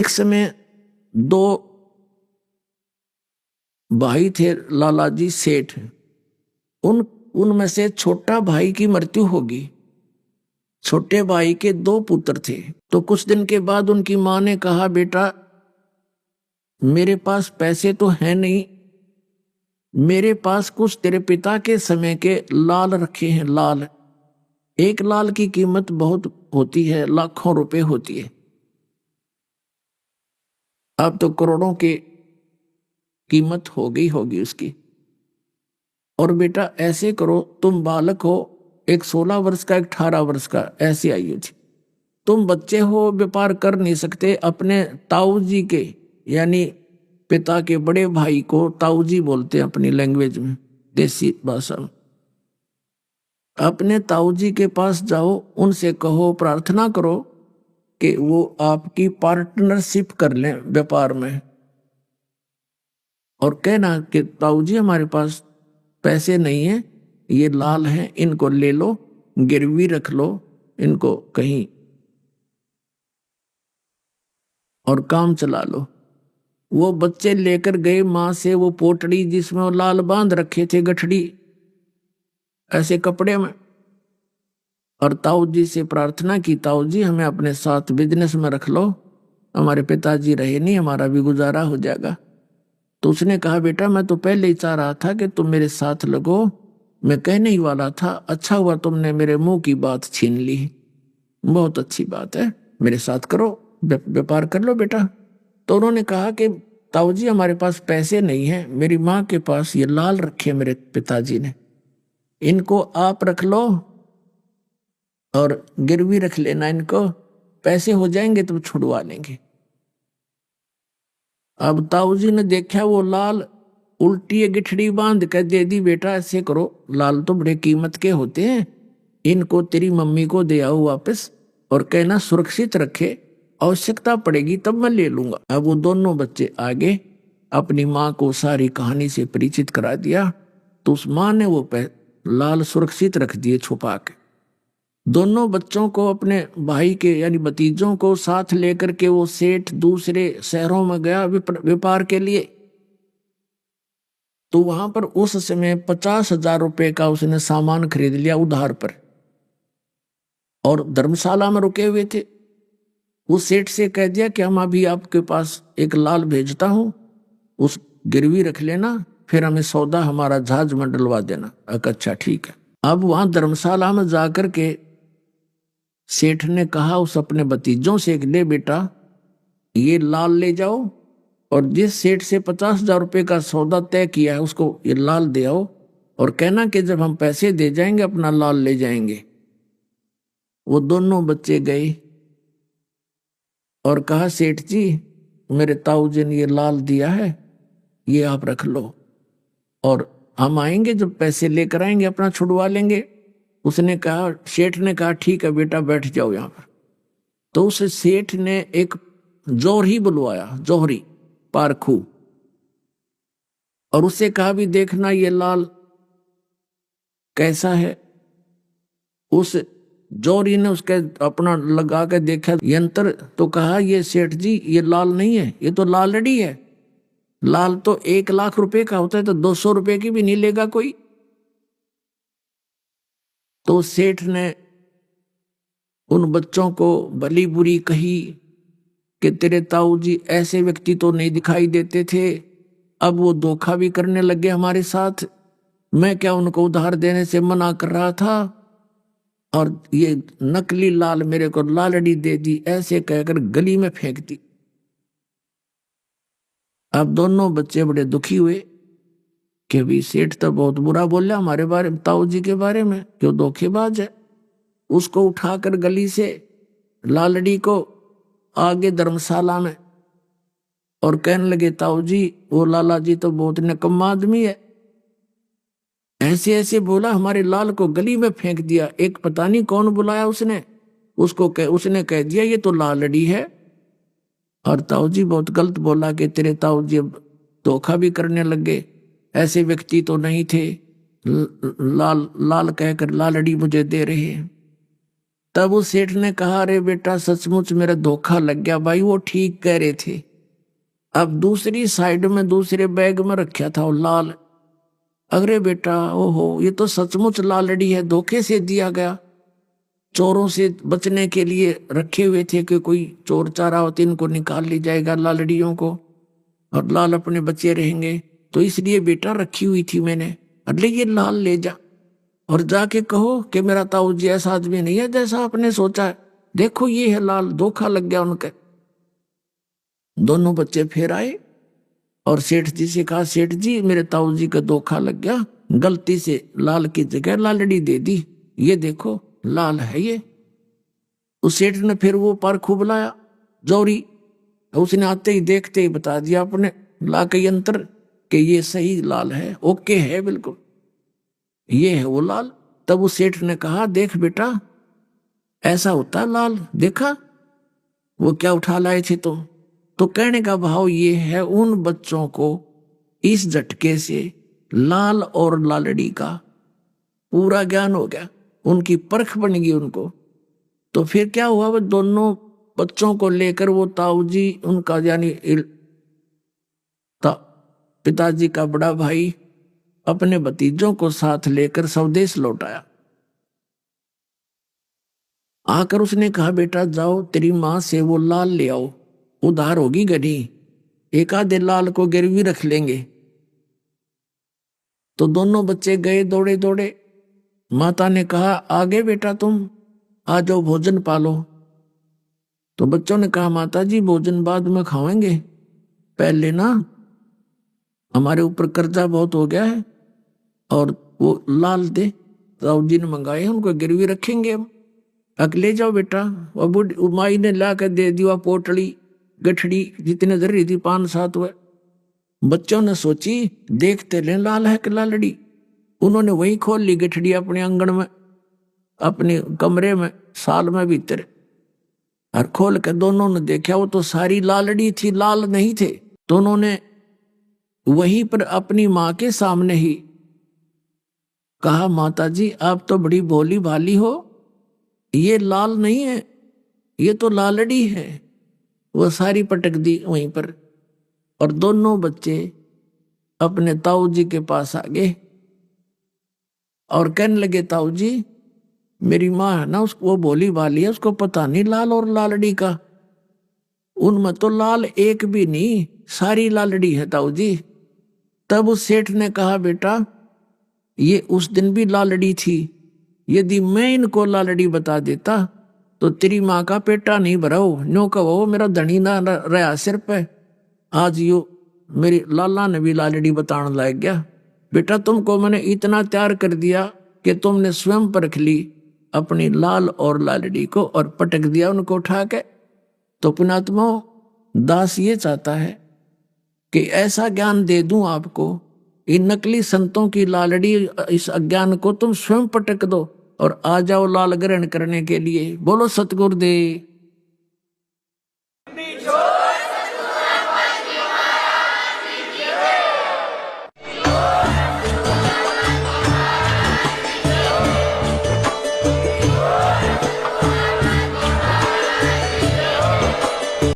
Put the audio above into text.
एक समय दो भाई थे, लालाजी सेठ। उनमें से छोटा भाई की मृत्यु होगी। छोटे भाई के दो पुत्र थे। तो कुछ दिन के बाद उनकी मां ने कहा, बेटा मेरे पास पैसे तो है नहीं, मेरे पास कुछ तेरे पिता के समय के लाल रखे हैं। लाल, एक लाल की कीमत बहुत होती है, लाखों रुपए होती है। अब तो करोड़ों की कीमत हो गई होगी उसकी। और बेटा ऐसे करो, तुम बालक हो, एक 16 वर्ष का, एक 18 वर्ष का, ऐसी आयु थी। तुम बच्चे हो, व्यापार कर नहीं सकते। अपने ताऊ जी के यानी पिता के बड़े भाई को ताऊ जी बोलते हैं अपनी लैंग्वेज में, देसी भाषा में। अपने ताऊ जी के पास जाओ, उनसे कहो, प्रार्थना करो कि वो आपकी पार्टनरशिप कर लें व्यापार में। और कहना कि ताऊ जी हमारे पास पैसे नहीं है, ये लाल हैं, इनको ले लो, गिरवी रख लो इनको कहीं और काम चला लो। वो बच्चे लेकर गए मां से वो पोटड़ी जिसमें वो लाल बांध रखे थे, गठड़ी ऐसे कपड़े में। और ताऊ जी से प्रार्थना की, ताऊ जी हमें अपने साथ बिजनेस में रख लो, हमारे पिताजी रहे नहीं, हमारा भी गुजारा हो जाएगा। तो उसने कहा, बेटा मैं तो पहले ही चाह रहा था कि तुम मेरे साथ लगो, मैं कहने ही वाला था, अच्छा हुआ तुमने मेरे मुंह की बात छीन ली, बहुत अच्छी बात है, मेरे साथ करो, व्यापार कर लो बेटा। तो उन्होंने कहा कि ताऊ जी हमारे पास पैसे नहीं है, मेरी माँ के पास ये लाल रखे मेरे पिताजी ने, इनको आप रख लो और गिरवी रख लेना, इनको पैसे हो जाएंगे तो छुड़वा लेंगे। अब ताऊ जी ने देखा वो लाल, उल्टी गिठड़ी बांध कर दे दी, बेटा ऐसे करो, लाल तो बड़े कीमत के होते हैं, इनको तेरी मम्मी को दे आओ वापस और कहना सुरक्षित रखे, आवश्यकता पड़ेगी तब मैं ले लूंगा। अब वो दोनों बच्चे आगे अपनी माँ को सारी कहानी से परिचित करा दिया। तो उस माँ ने वो लाल सुरक्षित रख दिए छुपा के। दोनों बच्चों को, अपने भाई के यानी भतीजों को साथ लेकर के वो सेठ दूसरे शहरों में गया व्यापार के लिए। तो वहां पर उस समय 50,000 रुपए का उसने सामान खरीद लिया उधार पर, और धर्मशाला में रुके हुए थे। वो सेठ से कह दिया कि हम अभी आपके पास एक लाल भेजता हूं, उस गिरवी रख लेना, फिर हमें सौदा हमारा जहाज में डलवा देना। अच्छा ठीक है। अब वहां धर्मशाला में जाकर के सेठ ने कहा उस अपने भतीजों से, ले बेटा ये लाल ले जाओ, और जिस सेठ से 50,000 रुपए का सौदा तय किया है उसको ये लाल दे आओ, और कहना कि जब हम पैसे दे जाएंगे अपना लाल ले जाएंगे। वो दोनों बच्चे गए और कहा, सेठ जी मेरे ताऊ जी ने ये लाल दिया है, ये आप रख लो, और हम आएंगे जब पैसे लेकर आएंगे अपना छुड़वा लेंगे। उसने कहा, सेठ ने कहा, ठीक है बेटा बैठ जाओ यहाँ पर। तो उस सेठ ने एक जौहरी बुलवाया, जौहरी पारखू, और उससे कहा भी देखना ये लाल कैसा है। उस जौहरी ने उसके अपना लगा के देखा यंत्र, तो कहा, ये सेठ जी ये लाल नहीं है, ये तो लालड़ी है, लाल तो 1,00,000 रुपए का होता है, तो 200 रुपए की भी नहीं लेगा कोई। तो सेठ ने उन बच्चों को भली बुरी कही कि तेरे ताऊ जी ऐसे व्यक्ति तो नहीं दिखाई देते थे, अब वो धोखा भी करने लगे हमारे साथ, मैं क्या उनको उधार देने से मना कर रहा था, और ये नकली लाल मेरे को लालड़ी दे दी, ऐसे कहकर गली में फेंक दी। अब दोनों बच्चे बड़े दुखी हुए कि भी सेठ तो बहुत बुरा बोला हमारे बारे में, ताऊ जी के बारे में, क्यों धोखेबाज है। उसको उठाकर गली से लालड़ी को आगे धर्मशाला में, और कहने लगे, ताऊ जी वो लाला जी तो बहुत निकम्मा आदमी है, ऐसे ऐसे बोला, हमारे लाल को गली में फेंक दिया। एक पता नहीं कौन बुलाया उसने, उसने कह दिया ये तो लालड़ी है। और ताऊ जी बहुत गलत बोला कि तेरे ताऊ जी अब धोखा भी करने लगे, ऐसे व्यक्ति तो नहीं थे, लाल लाल कहकर लालड़ी मुझे दे रहे हैं। तब उस सेठ ने कहा, अरे बेटा सचमुच मेरा धोखा लग गया भाई, वो ठीक कह रहे थे। अब दूसरी साइड में दूसरे बैग में रखा था वो लाल। अरे बेटा ओहो, ये तो सचमुच लालड़ी है, धोखे से दिया गया। चोरों से बचने के लिए रखे हुए थे कि कोई चोर चारा होते इनको निकाल ली जाएगा लालड़ियों को, और लाल अपने बच्चे रहेंगे, तो इसलिए बेटा रखी हुई थी मैंने। अरे ये लाल ले जा और जाके कहो कि मेरा ताऊ जी ऐसा आदमी नहीं है जैसा आपने सोचा है, देखो ये है लाल, धोखा लग गया उनके। दोनों बच्चे फिर आए और सेठ जी से कहा, सेठ जी मेरे ताऊ जी का धोखा लग गया, गलती से लाल की जगह लालड़ी दे दी, ये देखो लाल है ये। उस सेठ ने फिर वो परखू बुलाया जौरी, उसने आते ही देखते ही बता दिया अपने ला के यंत्र कि ये सही लाल है, ओके है बिल्कुल, ये है वो लाल। तब उस सेठ ने कहा, देख बेटा ऐसा होता है लाल, देखा वो क्या उठा लाए थे तुम। तो कहने का भाव ये है, उन बच्चों को इस झटके से लाल और लालड़ी का पूरा ज्ञान हो गया, उनकी परख बन गई उनको। तो फिर क्या हुआ, वो दोनों बच्चों को लेकर वो ताऊ जी उनका यानी पिताजी का बड़ा भाई अपने भतीजों को साथ लेकर स्वदेश लौट आया। आकर उसने कहा, बेटा जाओ तेरी माँ से वो लाल ले आओ, उधार होगी गधी, एक आधे लाल को गिरवी रख लेंगे। तो दोनों बच्चे गए दौड़े दौड़े। माता ने कहा, आगे बेटा तुम आ जाओ भोजन पालो। तो बच्चों ने कहा, माता जी भोजन बाद में खाएंगे, पहले ना हमारे ऊपर कर्जा बहुत हो गया है, और वो लाल दे ताऊ जी ने मंगाए, उनको गिरवी रखेंगे हम। अगले जाओ बेटा। वो माई ने ला कर दे दिया पोटली गठड़ी जितने जरूरी थी 5-7 हुए। बच्चों ने सोची देखते ले लाल है कि लालड़ी। उन्होंने वही खोल ली गठड़ी अपने आंगन में, अपने कमरे में, साल में भीतर, और खोल के दोनों ने देखा वो तो सारी लालड़ी थी, लाल नहीं थे। तो उन्होंने वहीं पर अपनी माँ के सामने ही कहा, माता जी आप तो बड़ी भोली भाली हो, ये लाल नहीं है, ये तो लालड़ी है। वो सारी पटक दी वहीं पर, और दोनों बच्चे अपने ताऊ जी के पास आ गए और कहने लगे, ताऊ जी मेरी माँ है ना, उसको वो भोली भाली है, उसको पता नहीं लाल और लालड़ी का, उनमें तो लाल एक भी नहीं, सारी लालड़ी है ताऊ जी। तब उस सेठ ने कहा, बेटा ये उस दिन भी लालड़ी थी, यदि मैं इनको लालड़ी बता देता तो तेरी माँ का पेटा नहीं भरा हो, नो कहो मेरा धनी ना रहा सिर पे। आज यो मेरी लाला ने भी लालड़ी बताने लग गया। बेटा तुमको मैंने इतना तैयार कर दिया कि तुमने स्वयं परख ली अपनी लाल और लालड़ी को और पटक दिया उनको उठा के। तो पुणात्मा दास ये चाहता है कि ऐसा ज्ञान दे दूं आपको, इन नकली संतों की लालड़ी, इस अज्ञान को तुम स्वयं पटक दो और आ जाओ लाल ग्रहण करने के लिए। बोलो सतगुरुदेव।